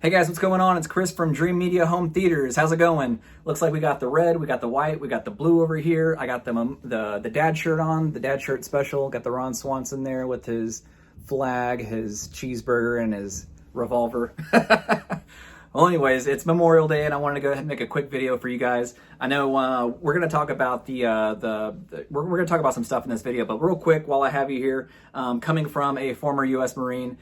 Hey guys, what's going on? It's Chris from Dreamedia Home Theaters. How's it going? Looks like we got the red, we got the white, we got the blue over here. I got the dad shirt on, the dad shirt special. Got the Ron Swanson there with his flag, his cheeseburger, and his revolver. Well, anyways, it's Memorial Day, and I wanted to go ahead and make a quick video for you guys. I know we're going to talk about we're going to talk about some stuff in this video, but real quick, while I have you here, coming from a former U.S. Marine,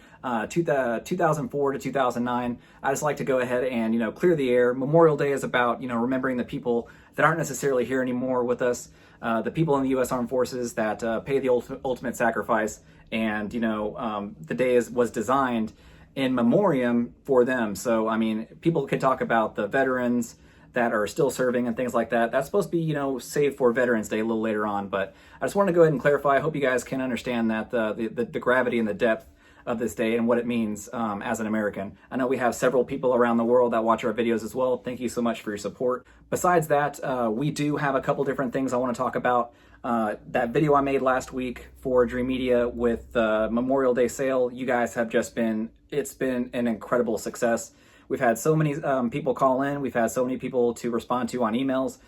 2004 to 2009, I just like to go ahead and clear the air. Memorial Day is about remembering the people that aren't necessarily here anymore with us, the people in the U.S. Armed Forces that pay the ultimate sacrifice, and the day was designed in memoriam for them. So, I mean, people could talk about the veterans that are still serving and things like that. That's supposed to be, saved for Veterans Day a little later on. But I just want to go ahead and clarify. I hope you guys can understand that the gravity and the depth of this day and what it means as an American. I know we have several people around the world that watch our videos as well. Thank you so much for your support. Besides that, we do have a couple different things I want to talk about. That video I made last week for Dreamedia with the Memorial Day sale, you guys have it's been an incredible success. We've had so many people call in. We've had so many people to respond to on emails.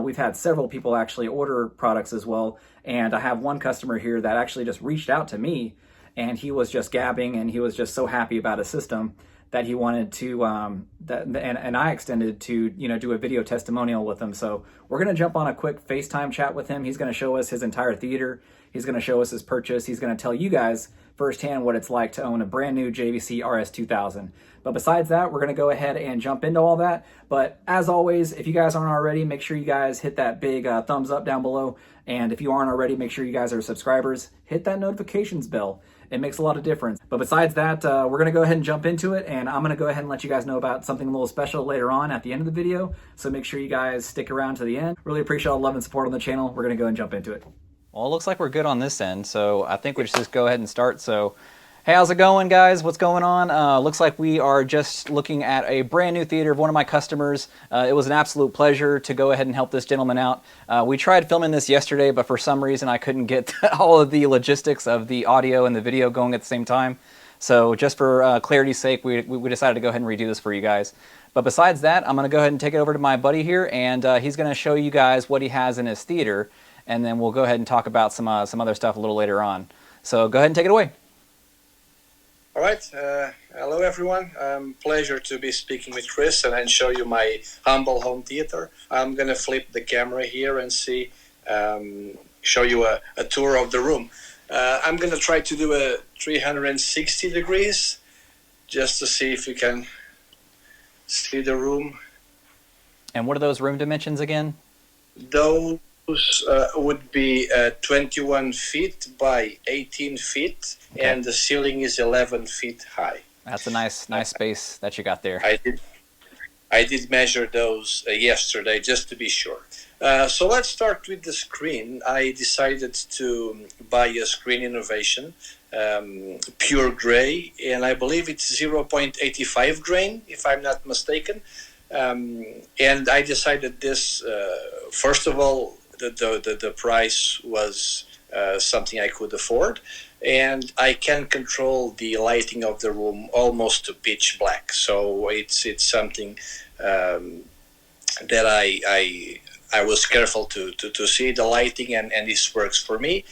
We've had several people actually order products as well. And I have one customer here that actually just reached out to me, and he was just gabbing, and he was just so happy about a system that he wanted to, and I extended to, do a video testimonial with him. So we're going to jump on a quick FaceTime chat with him. He's going to show us his entire theater. He's going to show us his purchase. He's going to tell you guys firsthand what it's like to own a brand new JVC Rs-2000. But besides that, we're going to go ahead and jump into all that. But as always, if you guys aren't already, make sure you guys hit that big thumbs up down below. And if you aren't already, make sure you guys are subscribers. Hit that notifications bell. It makes a lot of difference. But besides that, we're going to go ahead and jump into it. And I'm going to go ahead and let you guys know about something a little special later on at the end of the video. So make sure you guys stick around to the end. Really appreciate all the love and support on the channel. We're going to go and jump into it. Well, it looks like we're good on this end, so I think we should just go ahead and start. So, hey, how's it going, guys? What's going on? Looks like we are just looking at a brand new theater of one of my customers. It was an absolute pleasure to go ahead and help this gentleman out. We tried filming this yesterday, but for some reason I couldn't get all of the logistics of the audio and the video going at the same time. So just for clarity's sake, we decided to go ahead and redo this for you guys. But besides that, I'm going to go ahead and take it over to my buddy here, and he's going to show you guys what he has in his theater. And then we'll go ahead and talk about some other stuff a little later on. So go ahead and take it away. All right. Hello, everyone. Pleasure to be speaking with Chris and show you my humble home theater. I'm going to flip the camera here and show you a tour of the room. I'm going to try to do a 360 degrees just to see if you can see the room. And what are those room dimensions again? Those would be 21 feet by 18 feet, okay. And the ceiling is 11 feet high. That's a nice space that you got there. I did measure those yesterday just to be sure. So let's start with the screen. I decided to buy a screen innovation, pure gray, and I believe it's 0.85 grain, if I'm not mistaken. And I decided this, first of all, the price was something I could afford, and I can control the lighting of the room almost to pitch black. So it's something that I was careful to see the lighting, and this works for me.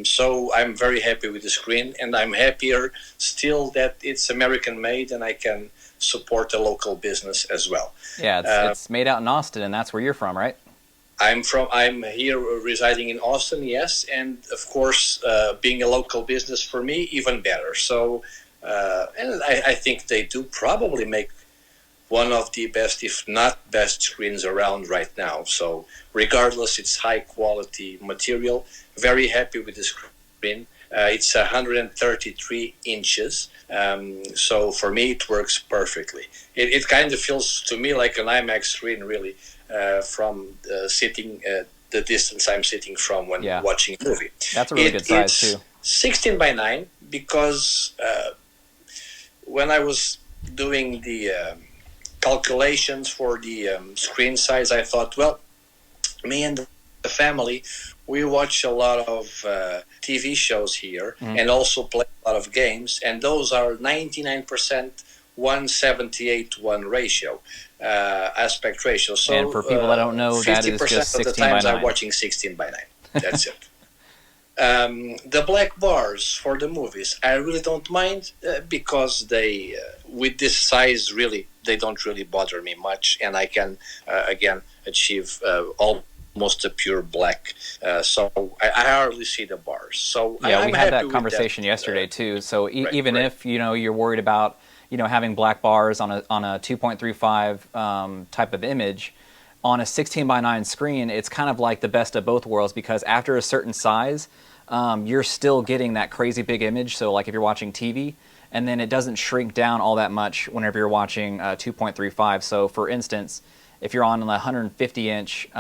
So I'm very happy with the screen, and I'm happier still that it's American made and I can support a local business as well. Yeah, it's made out in Austin, and that's where you're from, right? I'm here residing in Austin, yes, and of course, being a local business for me, even better. So, and I think they do probably make one of the best, if not best, screens around right now. So, regardless, it's high quality material. Very happy with the screen. It's 133 inches, so for me it works perfectly. It kind of feels to me like an IMAX screen, really. From sitting the distance I'm sitting from when watching a movie. That's a really good size too. 16 by 9 because when I was doing the calculations for the screen size, I thought, well, me and the family, we watch a lot of TV shows here and also play a lot of games, and those are 99% 178:1 ratio, aspect ratio. So, and for people that don't know, that is just 50% of the 16 by times 9. I'm watching 16 by 9. That's it. The black bars for the movies, I really don't mind because they, with this size, really, they don't really bother me much, and I can, again, achieve almost a pure black. So I hardly see the bars. So yeah, I'm we had happy that with conversation that, yesterday too. So right, even right. if you're worried about having black bars on a 2.35 type of image, on a 16 by 9 screen, it's kind of like the best of both worlds, because after a certain size, you're still getting that crazy big image. So like if you're watching TV, and then it doesn't shrink down all that much whenever you're watching 2.35. So for instance, if you're on a 150-inch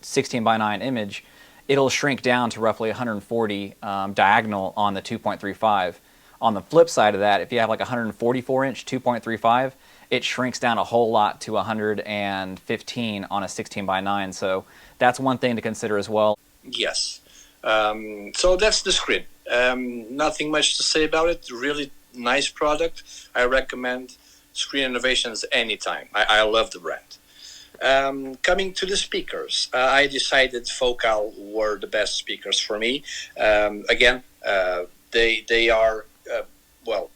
16 by 9 image, it'll shrink down to roughly 140 diagonal on the 2.35. On the flip side of that, if you have like a 144-inch 2.35, it shrinks down a whole lot to 115 on a 16 by 9. So that's one thing to consider as well. Yes. So that's the screen. Nothing much to say about it. Really nice product. I recommend Screen Innovations anytime. I love the brand. Coming to the speakers, I decided Focal were the best speakers for me. Again, they are well,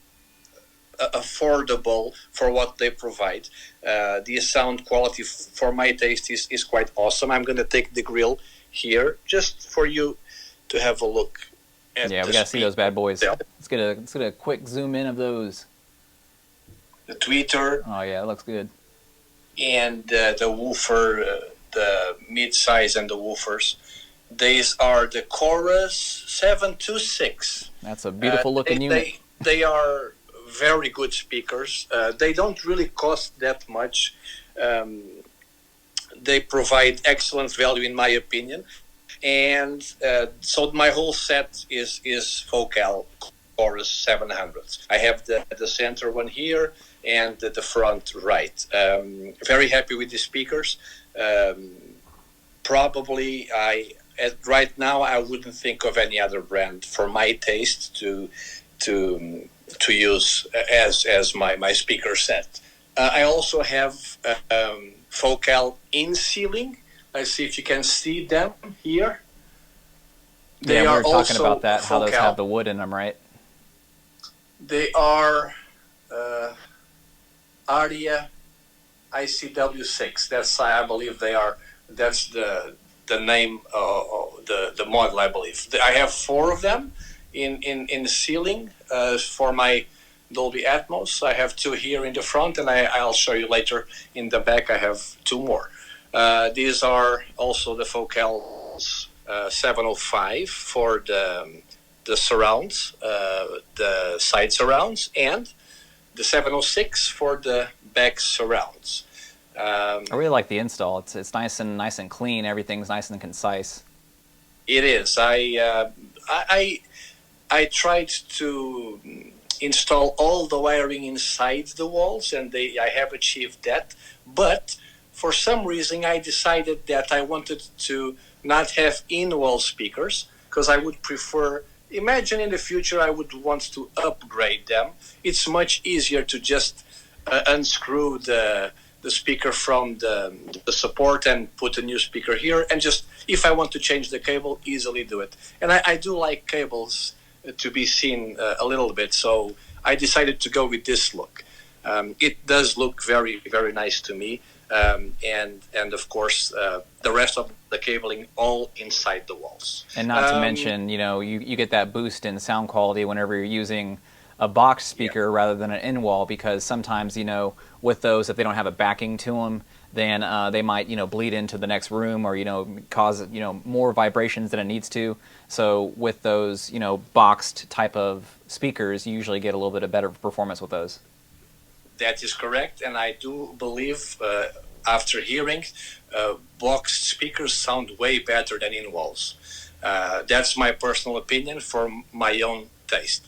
affordable for what they provide. The sound quality for my taste is quite awesome. I'm going to take the grill here just for you to have a look at. Yeah, we got to see those bad boys. Yeah. Let's get a quick zoom in of those. The tweeter. Oh yeah, it looks good. And the woofer, the mid-size and the woofers. These are the Chorus 726. That's a beautiful looking unit. They are very good speakers. They don't really cost that much. They provide excellent value, in my opinion. And so my whole set is Focal Chorus 700. I have the center one here and the front right. Very happy with the speakers. Probably right now I wouldn't think of any other brand for my taste to use as my speaker set. I also have Focal in ceiling. Let's see if you can see them here. Yeah, we were talking about that, how those have the wood in them, right? They are Aria ICW6. That's, I believe they are. That's the name of the model, I believe. I have 4 of them in the ceiling for my Dolby Atmos. I have 2 here in the front, and I'll show you later in the back. I have 2 more. These are also the Focal's 705 for the surrounds, the side surrounds, and the 706 for the back surrounds. I really like the install. It's nice and clean. Everything's nice and concise. It is. I tried to install all the wiring inside the walls, and I have achieved that. But for some reason, I decided that I wanted to not have in-wall speakers, because I would prefer. Imagine in the future I would want to upgrade them. It's much easier to just unscrew the speaker from the support and put a new speaker here, and just, if I want to change the cable, easily do it. And I do like cables to be seen a little bit, so I decided to go with this look. It does look very, very nice to me, and of course the rest of the cabling all inside the walls. And not to mention, you get that boost in sound quality whenever you're using a box speaker rather than an in-wall, because sometimes, with those, if they don't have a backing to them, then they might, bleed into the next room, or, cause, more vibrations than it needs to. So with those, boxed type of speakers, you usually get a little bit of better performance with those. That is correct, and I do believe, after hearing, boxed speakers sound way better than in-walls. That's my personal opinion for my own taste.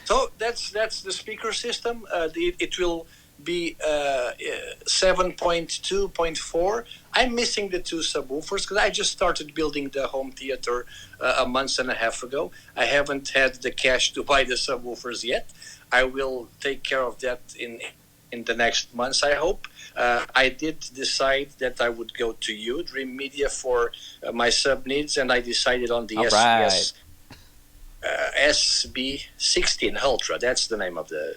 So that's the speaker system. It will be 7.2.4. I'm missing the two subwoofers because I just started building the home theater a month and a half ago. I haven't had the cash to buy the subwoofers yet. I will take care of that in the next months, I hope. I did decide that I would go to you, Dreamedia, for my sub needs, and I decided on the SB16 Ultra. That's the name of the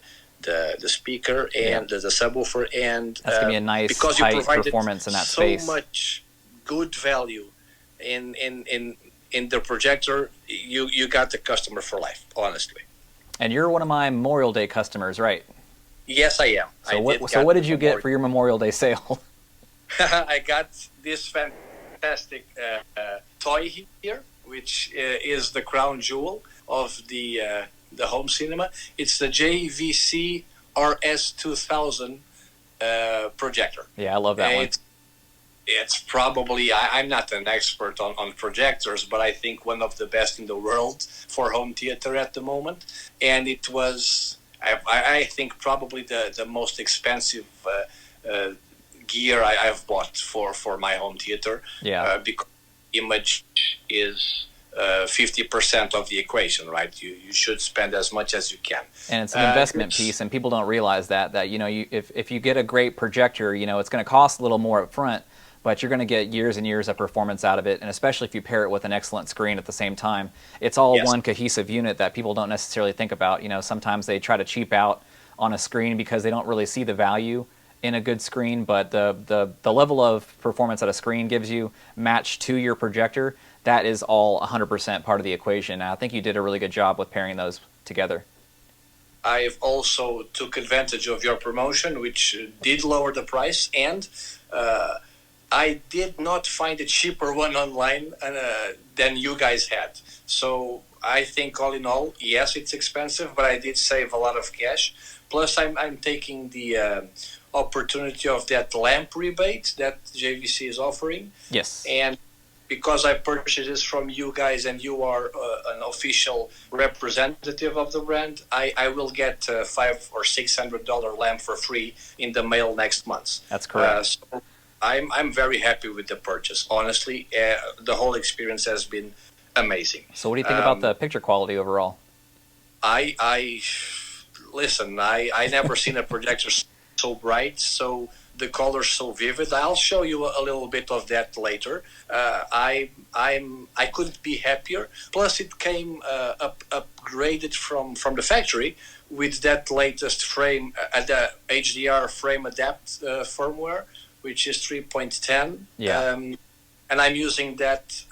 speaker and the subwoofer, and that's gonna be a nice because tight you provided performance in that so space. much good value in the projector, you got the customer for life, honestly. And you're one of my Memorial Day customers, right? Yes, I am. So what did you get for your Memorial Day sale? I got this fantastic toy here, which is the crown jewel of the home cinema. It's the JVC Rs-2000 projector. Yeah, I love that one. It's probably, I'm not an expert on projectors, but I think one of the best in the world for home theater at the moment. And it was, I think, probably the most expensive gear I've bought for my home theater. Yeah. Because image is 50% of the equation, right? You should spend as much as you can. And it's an investment piece, and people don't realize that if you get a great projector, it's going to cost a little more up front, but you're going to get years and years of performance out of it, and especially if you pair it with an excellent screen at the same time. It's all one cohesive unit that people don't necessarily think about. Sometimes they try to cheap out on a screen because they don't really see the value in a good screen, but the level of performance that a screen gives you matched to your projector, that is all 100% part of the equation. And I think you did a really good job with pairing those together. I've also took advantage of your promotion, which did lower the price, and I did not find a cheaper one online than you guys had. So I think all in all, yes, it's expensive, but I did save a lot of cash. Plus, I'm taking the opportunity of that lamp rebate that JVC is offering. Yes. And because I purchased this from you guys and you are an official representative of the brand, I will get a $500 or $600 lamp for free in the mail next month. That's correct. So I'm very happy with the purchase. Honestly, the whole experience has been amazing. So what do you think about the picture quality overall? Listen, I never seen a projector so bright, so the colors so vivid. I'll show you a little bit of that later. I couldn't be happier. Plus, it came upgraded from the factory with that latest frame, the HDR frame adapt firmware, which is 3.10. Yeah. And I'm using that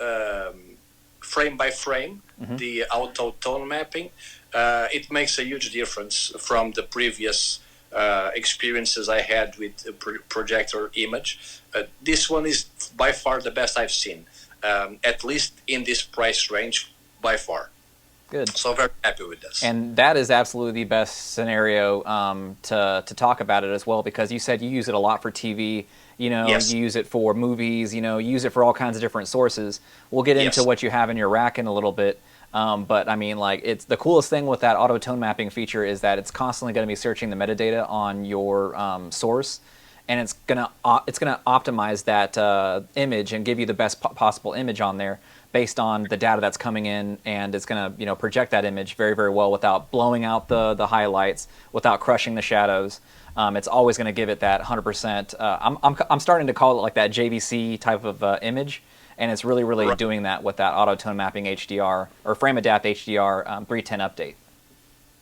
frame by frame, the auto tone mapping. It makes a huge difference from the previous experiences I had with projector image. This one is by far the best I've seen, at least in this price range, by far. Good. So very happy with this. And that is absolutely the best scenario to talk about it as well, because you said you use it a lot for TV. Yes. You use it for movies. You use it for all kinds of different sources. We'll get into what you have in your rack in a little bit. But I mean, it's the coolest thing with that auto tone mapping feature is that it's constantly going to be searching the metadata on your source, and it's gonna optimize that image and give you the best possible image on there based on the data that's coming in, and it's gonna project that image very, very well without blowing out the highlights, without crushing the shadows. It's always going to give it that 100%. I'm starting to call it like that JVC type of image. And it's really, really doing that with that auto tone mapping HDR or frame adapt HDR 310 update.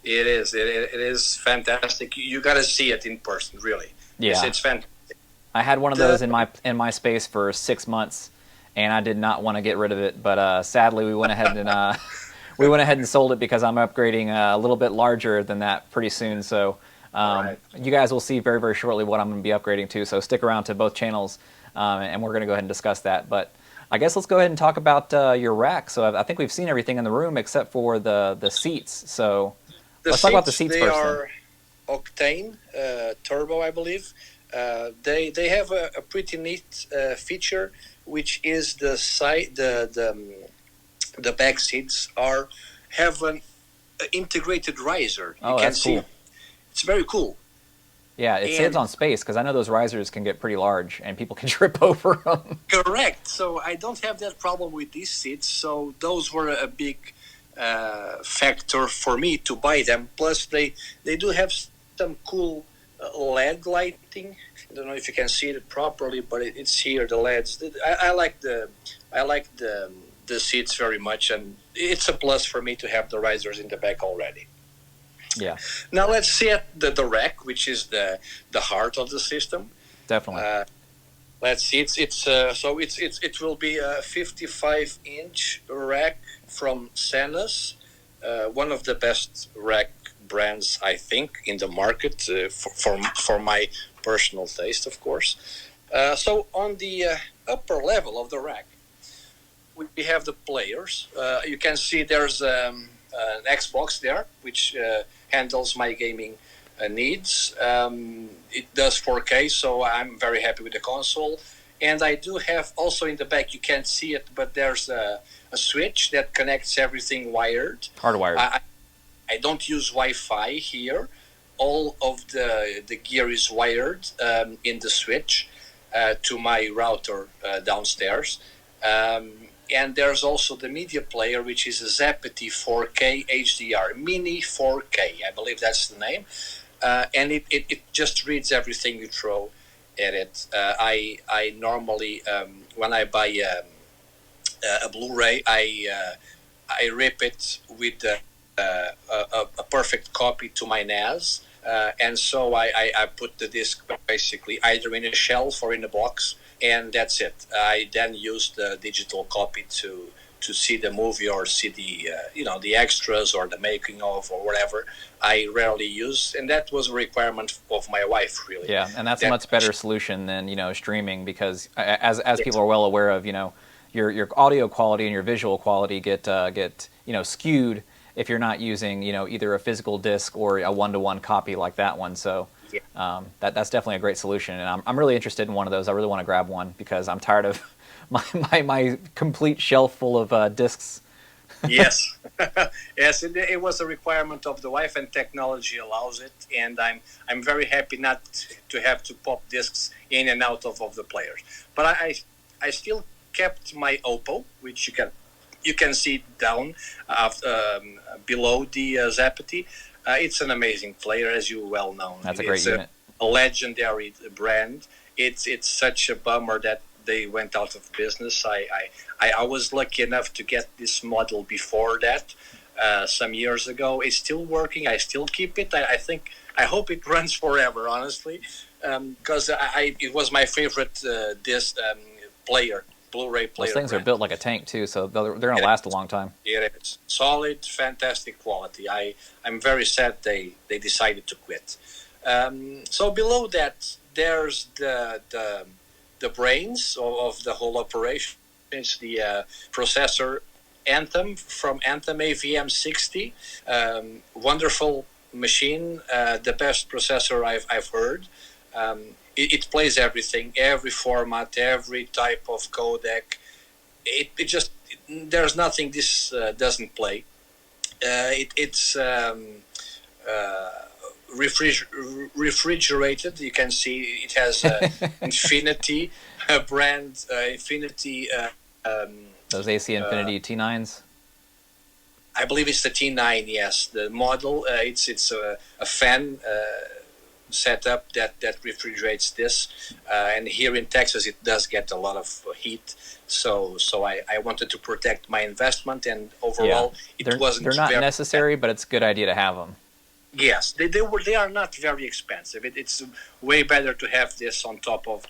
It is fantastic. You got to see it in person, really. Yeah, it's fantastic. I had one of those in my space for 6 months, and I did not want to get rid of it. But sadly, we went ahead and sold it because I'm upgrading a little bit larger than that pretty soon. So you guys will see very, very shortly what I'm going to be upgrading to. So stick around to both channels, and we're going to go ahead and discuss that. But I guess let's go ahead and talk about your rack. So I think we've seen everything in the room except for the seats. So let's talk about the seats first. They are octane turbo, I believe. They have a pretty neat feature, which is the back seats have an integrated riser. Oh, that's cool. It's very cool. Yeah, it saves And on space because I know those risers can get pretty large and people can trip over them. correct. So I don't have that problem with these seats. So those were a big factor for me to buy them. Plus, they do have some cool LED lighting. I don't know if you can see it properly, but it's here. The LEDs. I like the seats very much, and it's a plus for me to have the risers in the back already. Yeah, Now let's see at the rack, which is the heart of the system. definitely. Let's see. It will be a 55-inch rack from Senus, one of the best rack brands I think in the market for my personal taste, of course. So on the upper level of the rack, we have the players. You can see there's an Xbox there, which handles my gaming needs. It does 4K, so I'm very happy with the console. And I do have also in the back, you can't see it, but there's a switch that connects everything wired. Hardwired. I don't use Wi-Fi here. All of the gear is wired in the switch to my router downstairs. And there's also the media player, which is a Zappity 4K HDR, Mini 4K, I believe that's the name. And it just reads everything you throw at it. I normally, when I buy a Blu-ray, I rip it with a perfect copy to my NAS. And so I put the disc basically either in a shelf or in a box, and that's it. I then use the digital copy to see the movie or see the extras or the making of or whatever. I rarely use, and that was a requirement of my wife, really. Yeah, and that's a much better solution than streaming, because as people are well aware of, your audio quality and your visual quality get skewed if you're not using either a physical disc or a one-to-one copy like that one. So that's definitely a great solution, and I'm really interested in one of those. I really want to grab one because I'm tired of my complete shelf full of discs. Yes, yes, it was a requirement of the wife, and technology allows it. And I'm very happy not to have to pop discs in and out of the players. But I still kept my Oppo, which you can see down below the Zappity. It's an amazing player, as you well know. That's a great unit. A legendary brand. It's such a bummer that they went out of business. I was lucky enough to get this model before that, some years ago. It's still working. I still keep it. I hope it runs forever, honestly, because it was my favorite disc player. Blu-ray player. Those things are built like a tank too, so they're going to last a long time. It is solid, fantastic quality. I'm very sad they decided to quit. So below that, there's the brains of the whole operation. It's the processor Anthem from Anthem AVM60. Wonderful machine, the best processor I've heard. It plays everything, every format, every type of codec. There's nothing this doesn't play. It's refrigerated. You can see it has Infinity brand, Infinity. Those AC Infinity T9s. I believe it's the T9. Yes, the model. It's a fan setup that refrigerates this, and here in Texas it does get a lot of heat. So I wanted to protect my investment, and overall it wasn't. They're not necessary, but it's a good idea to have them. Yes, they are not very expensive. It's way better to have this on top of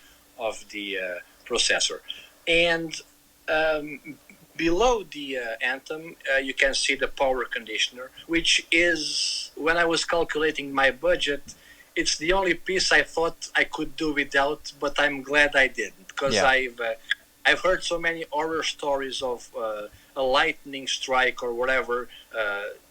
the processor. And below the Anthem, you can see the power conditioner, which is, when I was calculating my budget, it's the only piece I thought I could do without, but I'm glad I didn't, because I've heard so many horror stories of a lightning strike or whatever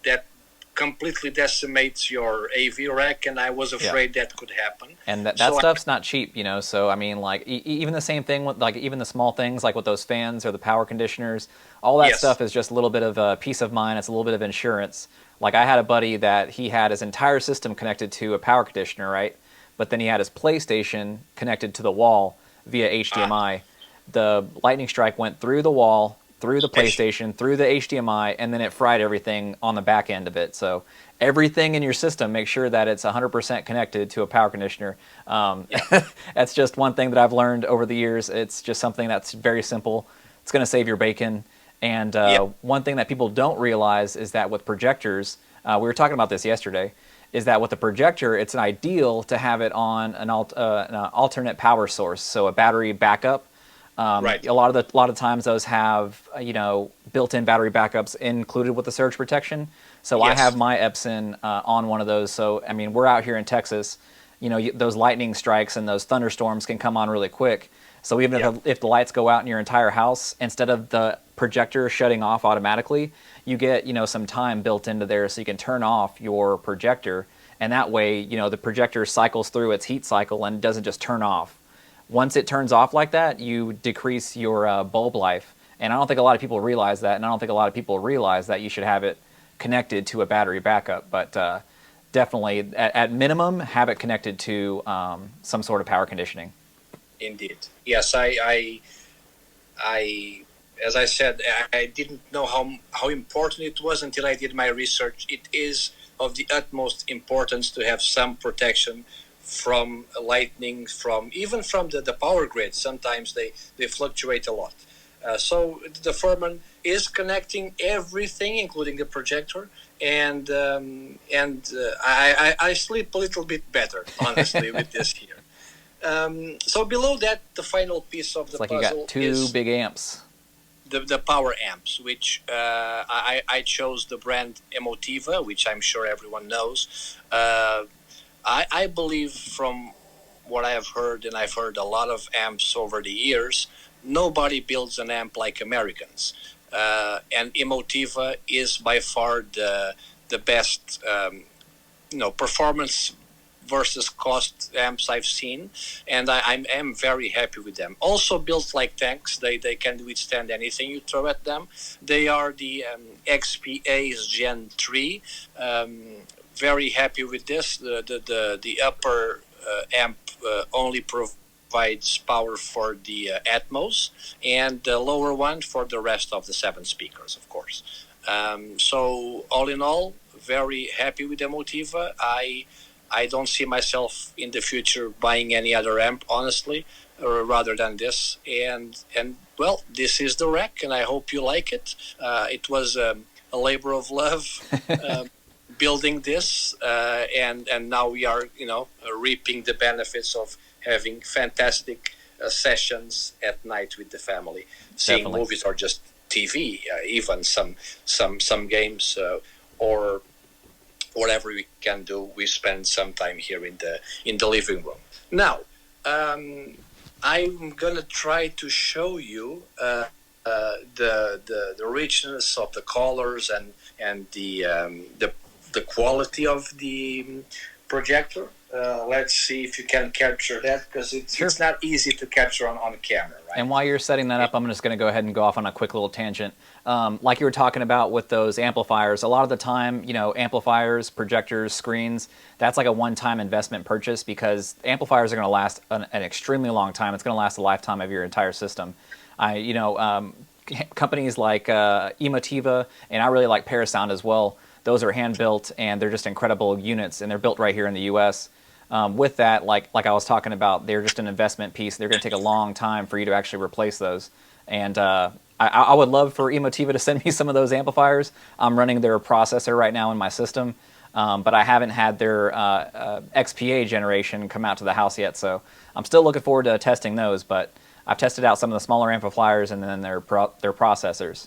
that completely decimates your AV rack, and I was afraid that could happen. And that stuff's not cheap, So I mean, like even the same thing with even the small things like with those fans or the power conditioners, all that stuff is just a little bit of peace of mind. It's a little bit of insurance. Like I had a buddy that he had his entire system connected to a power conditioner, right? but then he had his PlayStation connected to the wall via HDMI. The lightning strike went through the wall, through the PlayStation, through the HDMI, and then it fried everything on the back end of it. So everything in your system, make sure that it's 100% connected to a power conditioner. That's just one thing that I've learned over the years. It's just something that's very simple. It's going to save your bacon. And one thing that people don't realize is that with projectors, we were talking about this yesterday, is that with the projector, it's ideal to have it on an alternate power source, so a battery backup. Right. A lot of times those have built-in battery backups included with the surge protection. So I have my Epson on one of those. So I mean, we're out here in Texas. Those lightning strikes and those thunderstorms can come on really quick. So even if the lights go out in your entire house, instead of the projector shutting off automatically, you get some time built into there, so you can turn off your projector, and that way the projector cycles through its heat cycle and doesn't just turn off. Once it turns off like that, you decrease your bulb life, and I don't think a lot of people realize that, and I don't think a lot of people realize that you should have it connected to a battery backup, but definitely at minimum have it connected to some sort of power conditioning. Indeed. Yes, I as I said, I didn't know how important it was until I did my research. It is of the utmost importance to have some protection from lightning, even from the power grid. Sometimes they fluctuate a lot. So the firmware is connecting everything, including the projector, and I sleep a little bit better, honestly, with this here. So below that, the final piece of the puzzle you got two big amps. The power amps, which I chose the brand Emotiva, which I'm sure everyone knows. I believe, from what I have heard, and I've heard a lot of amps over the years, nobody builds an amp like Americans. And Emotiva is by far the best performance versus cost amps I've seen, and I am very happy with them. Also built like tanks, they can withstand anything you throw at them. They are the XPA's Gen 3. Very happy with this. The upper amp only provides power for the Atmos, and the lower one for the rest of the 7 speakers, of course. So all in all, very happy with Emotiva. I don't see myself in the future buying any other amp, honestly, rather than this. And well, this is the rack, and I hope you like it. It was a labor of love building this, and now we are, reaping the benefits of having fantastic sessions at night with the family, seeing movies or just TV, even some games or whatever we can do. We spend some time here in the living room. Now, I'm gonna try to show you the richness of the colors and the quality of the projector. Let's see if you can capture that, because it's not easy to capture on camera, right? And while you're setting that up, I'm just going to go ahead and go off on a quick little tangent. Like you were talking about with those amplifiers, a lot of the time, amplifiers, projectors, screens, that's like a one-time investment purchase, because amplifiers are going to last an extremely long time. It's going to last a lifetime of your entire system. Companies like Emotiva, and I really like Parasound as well. Those are hand-built, and they're just incredible units, and they're built right here in the U.S. With that, like I was talking about, they're just an investment piece. They're going to take a long time for you to actually replace those. And I would love for Emotiva to send me some of those amplifiers. I'm running their processor right now in my system, but I haven't had their XPA generation come out to the house yet. So I'm still looking forward to testing those, but I've tested out some of the smaller amplifiers and then their processors.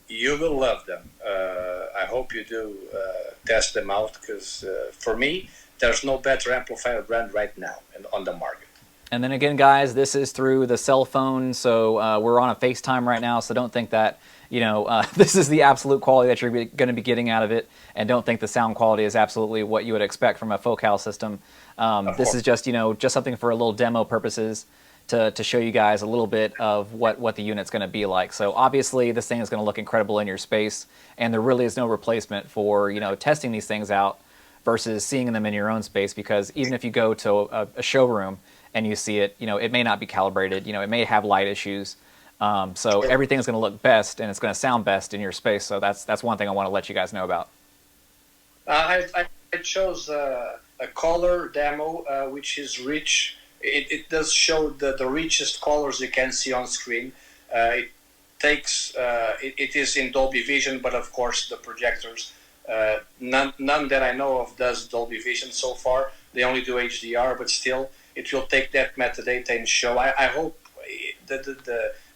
You will love them. I hope you do test them out, because for me, there's no better amplifier brand right now on the market. And then again, guys, this is through the cell phone, so we're on a FaceTime right now, so don't think that this is the absolute quality that you're going to be getting out of it, and don't think the sound quality is absolutely what you would expect from a Focal system. This is just just something for a little demo purposes to show you guys a little bit of what the unit's going to be like. So obviously, this thing is going to look incredible in your space, and there really is no replacement for testing these things out versus seeing them in your own space, because even if you go to a showroom and you see it, it may not be calibrated, it may have light issues. So everything's going to look best and it's going to sound best in your space. So that's one thing I want to let you guys know about. I chose a color demo, which is rich. It does show the richest colors you can see on screen. It takes, it is in Dolby Vision, but of course the projectors, none that I know of does Dolby Vision so far. They only do HDR, but still it will take that metadata and show. I hope that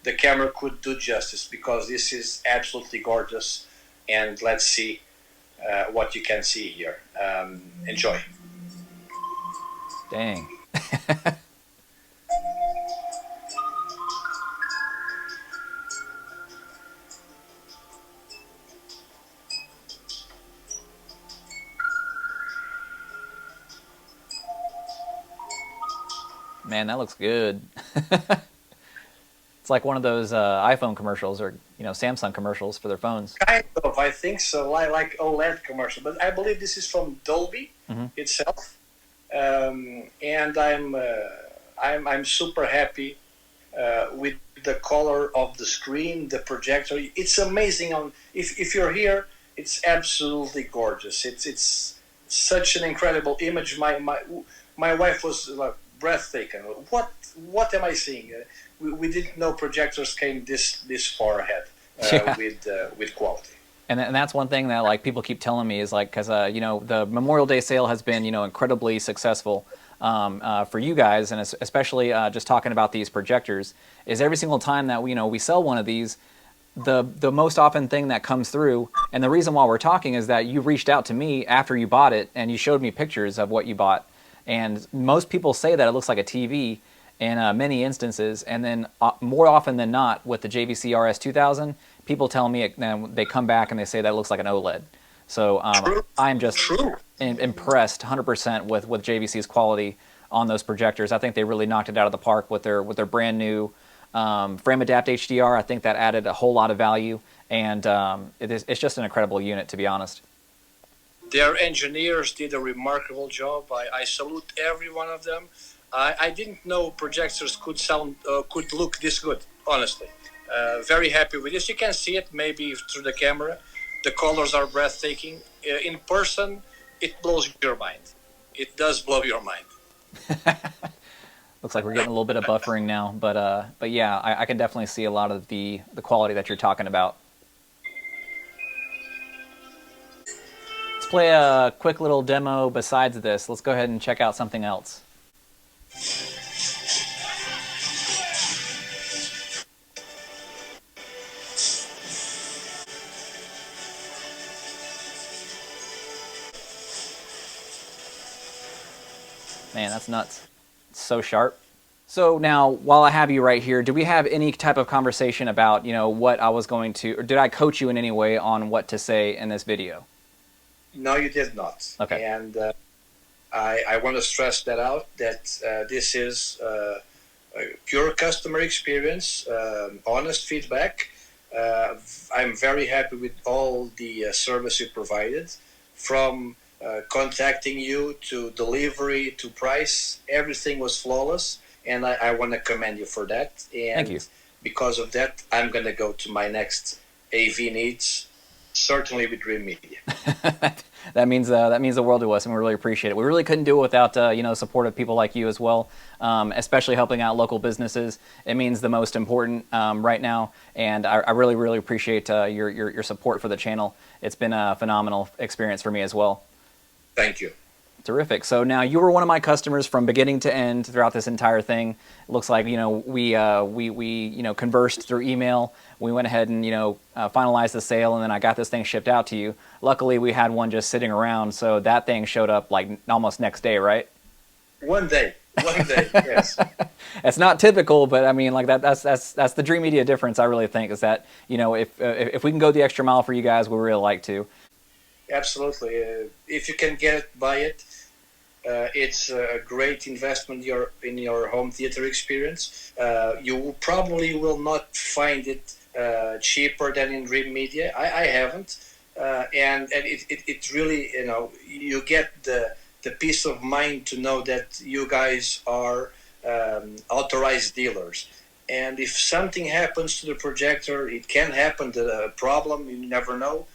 the camera could do justice, because this is absolutely gorgeous. And let's see what you can see here. Enjoy. Dang. Man, that looks good. It's like one of those iPhone commercials or Samsung commercials for their phones. Kind of, I think so. I like OLED commercial, but I believe this is from Dolby itself, and I'm super happy with the color of the screen, the projector. It's amazing. If you're here, it's absolutely gorgeous. It's such an incredible image. My wife was like breathtaking. What am I seeing? We didn't know projectors came this far ahead with quality. And that's one thing that like people keep telling me is like, because the Memorial Day sale has been incredibly successful for you guys, and especially just talking about these projectors, is every single time that we sell one of these, the most often thing that comes through, and the reason why we're talking is that you reached out to me after you bought it and you showed me pictures of what you bought, and most people say that it looks like a TV in many instances, and then more often than not with the JVC Rs-2000, people tell me they come back and they say that it looks like an OLED. So I'm just impressed 100% with JVC's quality on those projectors. I think they really knocked it out of the park with their brand new Frame Adapt HDR. I think that added a whole lot of value, and it's just an incredible unit, to be honest. Their engineers did a remarkable job. I salute every one of them. I didn't know projectors could look this good, honestly. Very happy with this. You can see it maybe through the camera. The colors are breathtaking. In person, it blows your mind. It does blow your mind. Looks like we're getting a little bit of buffering now, but yeah, I can definitely see a lot of the quality that you're talking about. Let's play a quick little demo besides this. Let's go ahead and check out something else. Man, that's nuts. It's so sharp. So now, while I have you right here, do we have any type of conversation about, what I was going to, or did I coach you in any way on what to say in this video? No, you did not. Okay. And I want to stress that out, that this is a pure customer experience, honest feedback. I'm very happy with all the service you provided, from contacting you to delivery to price. Everything was flawless, and I want to commend you for that. And thank you. Because of that, I'm going to go to my next AV needs, certainly with Dreamedia. That means the world to us, and we really appreciate it. We really couldn't do it without support of people like you as well, especially helping out local businesses. It means the most important right now, and I really, really appreciate your support for the channel. It's been a phenomenal experience for me as well. Thank you. Terrific. So now you were one of my customers from beginning to end throughout this entire thing. It looks like we conversed through email. We went ahead and finalized the sale, and then I got this thing shipped out to you. Luckily, we had one just sitting around, so that thing showed up like almost next day, right? One day, yes. It's not typical, but I mean, like that's the Dreamedia difference. I really think is that if we can go the extra mile for you guys, we really like to. Absolutely. If you can get it, buy it. It's a great investment in your home theater experience. You probably will not find it cheaper than in Dreamedia. I haven't. and it really, you know, you get the peace of mind to know that you guys are authorized dealers. And if something happens to the projector, it can happen, the problem, you never know.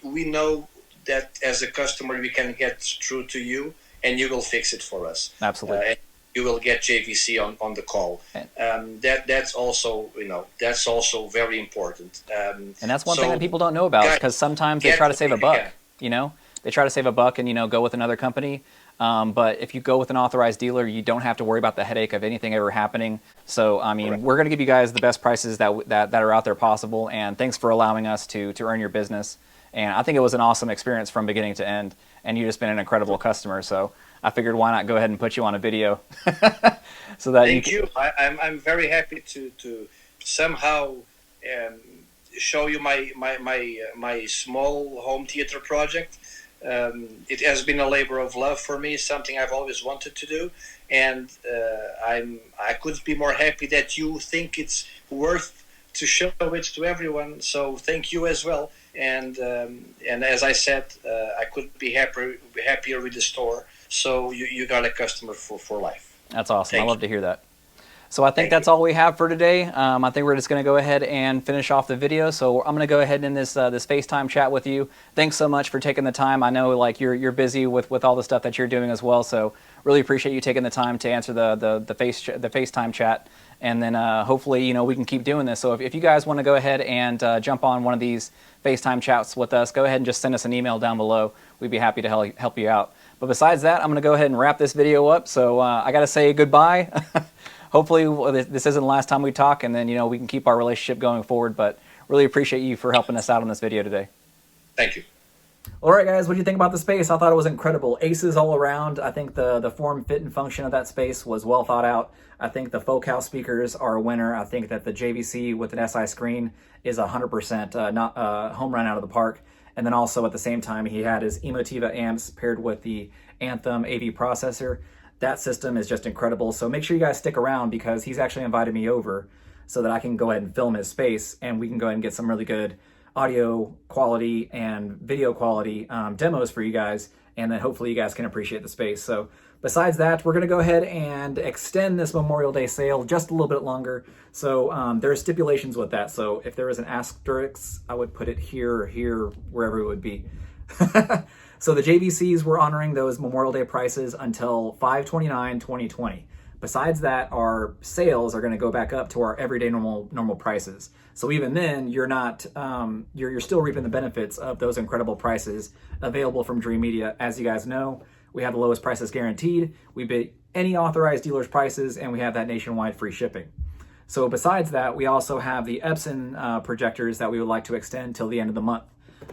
We know that as a customer, we can get through to you and you will fix it for us. Absolutely. And you will get JVC on the call. That's also, you know, that's also very important. And that's one thing that people don't know about, because sometimes they try to save a buck, you know? They try to save a buck and, you know, go with another company. But if you go with an authorized dealer, you don't have to worry about the headache of anything ever happening. So, I mean, we're going to give you guys the best prices that are out there possible. And thanks for allowing us to earn your business. And I think it was an awesome experience from beginning to end. And you've just been an incredible customer. So I figured, why not go ahead and put you on a video? So that Thank you. I'm very happy to somehow show you my small home theater project. It has been a labor of love for me, something I've always wanted to do, and I couldn't be more happy that you think it's worth to show it to everyone. So thank you as well. And as I said, I couldn't be happier with the store. So you got a customer for life. That's awesome. Thank I love you. to hear that. So I think that's all we have for today. I think we're just going to go ahead and finish off the video. So I'm going to go ahead and end this FaceTime chat with you. Thanks so much for taking the time. I know like you're busy with all the stuff that you're doing as well. So really appreciate you taking the time to answer the FaceTime chat. And then hopefully, you know, we can keep doing this. So if you guys want to go ahead and jump on one of these FaceTime chats with us, go ahead and just send us an email down below. We'd be happy to help you out. But besides that, I'm going to go ahead and wrap this video up. So I got to say goodbye. Hopefully this isn't the last time we talk, and then, you know, we can keep our relationship going forward. But really appreciate you for helping us out on this video today. Thank you. All right, guys, what do you think about the space? I thought it was incredible. Aces all around. I think the form, fit, and function of that space was well thought out. I think the Focal speakers are a winner. I think that the JVC with an SI screen is 100% not home run out of the park. And then also at the same time, he had his Emotiva amps paired with the Anthem AV processor. That system is just incredible. So make sure you guys stick around, because he's actually invited me over so that I can go ahead and film his space, and we can go ahead and get some really good audio quality and video quality demos for you guys, and then hopefully you guys can appreciate the space. So besides that, we're going to go ahead and extend this Memorial Day sale just a little bit longer. So there are stipulations with that. So if there was an asterisk, I would put it here or here, wherever it would be. So the JVCs, we're honoring those Memorial Day prices until 5/29/2020. Besides that, our sales are going to go back up to our everyday normal prices. So even then, you're not you're still reaping the benefits of those incredible prices available from Dreamedia. As you guys know, we have the lowest prices guaranteed. We beat any authorized dealer's prices, and we have that nationwide free shipping. So besides that, we also have the Epson projectors that we would like to extend till the end of the month.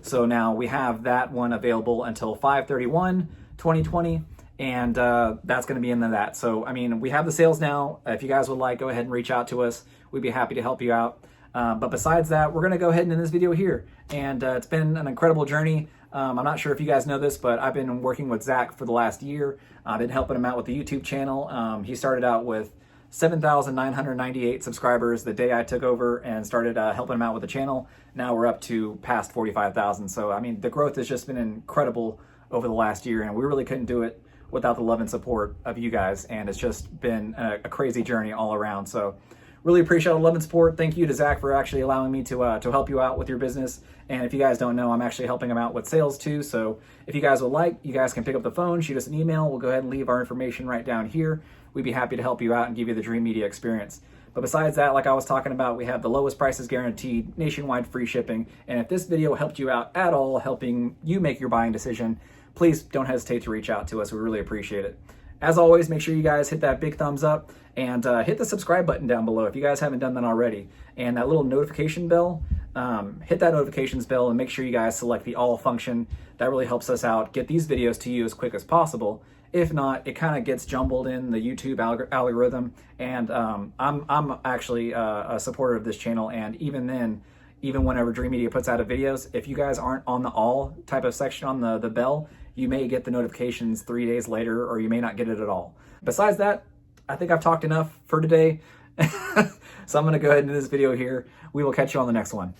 So now we have that one available until 5/31/2020, and that's going to be into that. So, I mean, we have the sales now. If you guys would like, go ahead and reach out to us. We'd be happy to help you out. But besides that, we're going to go ahead and end this video here. And it's been an incredible journey. I'm not sure if you guys know this, but I've been working with Zach for the last year. I've been helping him out with the YouTube channel. He started out with 7,998 subscribers the day I took over and started helping him out with the channel. Now we're up to past 45,000. So, I mean, the growth has just been incredible over the last year, and we really couldn't do it without the love and support of you guys. And it's just been a crazy journey all around. So really appreciate the love and support. Thank you to Zach for actually allowing me to help you out with your business. And if you guys don't know, I'm actually helping him out with sales too. So if you guys would like, you guys can pick up the phone, shoot us an email. We'll go ahead and leave our information right down here. We'd be happy to help you out and give you the Dreamedia experience. But besides that, like I was talking about, we have the lowest prices guaranteed, nationwide free shipping. And if this video helped you out at all, helping you make your buying decision, please don't hesitate to reach out to us. We really appreciate it. As always, make sure you guys hit that big thumbs up and hit the subscribe button down below if you guys haven't done that already. And that little notification bell, hit that notifications bell and make sure you guys select the all function. That really helps us out, get these videos to you as quick as possible. If not, it kind of gets jumbled in the YouTube algorithm. And I'm actually a supporter of this channel. And even then, even whenever Dreamedia puts out videos, if you guys aren't on the all type of section on the bell, you may get the notifications 3 days later, or you may not get it at all. Besides that, I think I've talked enough for today. So I'm going to go ahead and end this video here. We will catch you on the next one.